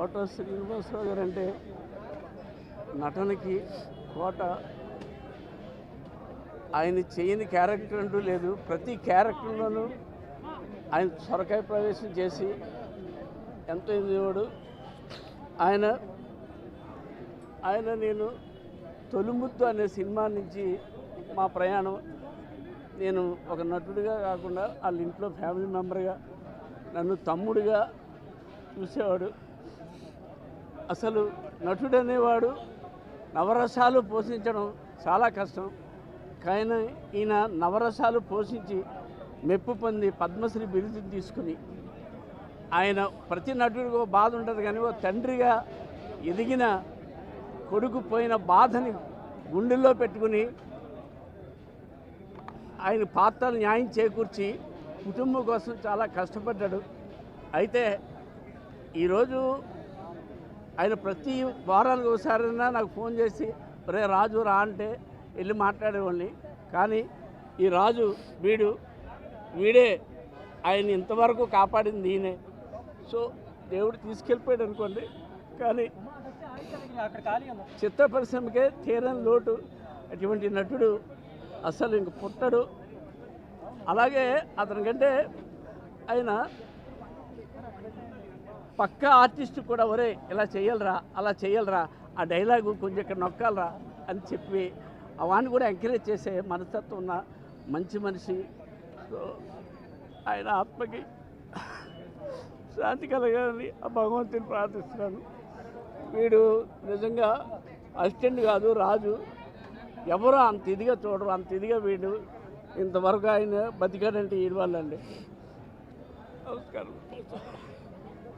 కోట శ్రీనివాసరావు గారు అంటే నటనకి కోట. ఆయన చేయని క్యారెక్టర్ అంటూ లేదు. ప్రతి క్యారెక్టర్లోనూ ఆయన సొరకాయ ప్రవేశం చేసి ఎంతో ఎదిగేవాడు. ఆయన నేను తొలిముద్దు అనే సినిమా నుంచి మా ప్రయాణం, నేను ఒక నటుడిగా కాకుండా వాళ్ళ ఇంట్లో ఫ్యామిలీ మెంబర్గా, నన్ను తమ్ముడిగా చూసేవాడు. అసలు నటుడు అనేవాడు నవరసాలు పోషించడం చాలా కష్టం. కానీ ఈయన నవరసాలు పోషించి మెప్పు పొంది పద్మశ్రీ బిరుదు తీసుకుని, ఆయన ప్రతి నటుడికి ఒక బాధ ఉంటుంది, కానీ ఒక తండ్రిగా ఎదిగిన కొడుకు పోయిన బాధని గుండెల్లో పెట్టుకుని ఆయన పాత్రలు న్యాయం చేకూర్చి కుటుంబం కోసం చాలా కష్టపడ్డాడు. అయితే ఈరోజు ఆయన ప్రతి వారానికి ఒకసారైనా నాకు ఫోన్ చేసి రే రాజు రా అంటే వెళ్ళి మాట్లాడేవాడిని. కానీ ఈ రాజు వీడే ఆయన ఇంతవరకు కాపాడింది ఈయనే. సో దేవుడు తీసుకెళ్ళిపోయాడు అనుకోండి. కానీ చిత్ర పరిశ్రమకే తీరని లోటు. అటువంటి నటుడు అసలు ఇంక పుట్టడు. అలాగే అతనికంటే ఆయన పక్క ఆర్టిస్ట్ కూడా ఒరే ఇలా చేయాలరా, అలా చేయాలరా, ఆ డైలాగు కొంచెం ఇక్కడ నొక్కాలరా అని చెప్పి అవన్నీ కూడా ఎంకరేజ్ చేసే మనస్తత్వం ఉన్న మంచి మనిషి. సో ఆయన ఆత్మకి శాంతి కలగాలని ఆ భగవంతుని ప్రార్థిస్తున్నాను. వీడు నిజంగా అసిస్టెంట్ కాదు, రాజు. ఎవరో అంత ఇదిగా చూడరు, అంత ఇదిగా వీడు ఇంతవరకు ఆయన బతికాడంటే ఈ వాళ్ళండి. నమస్కారం.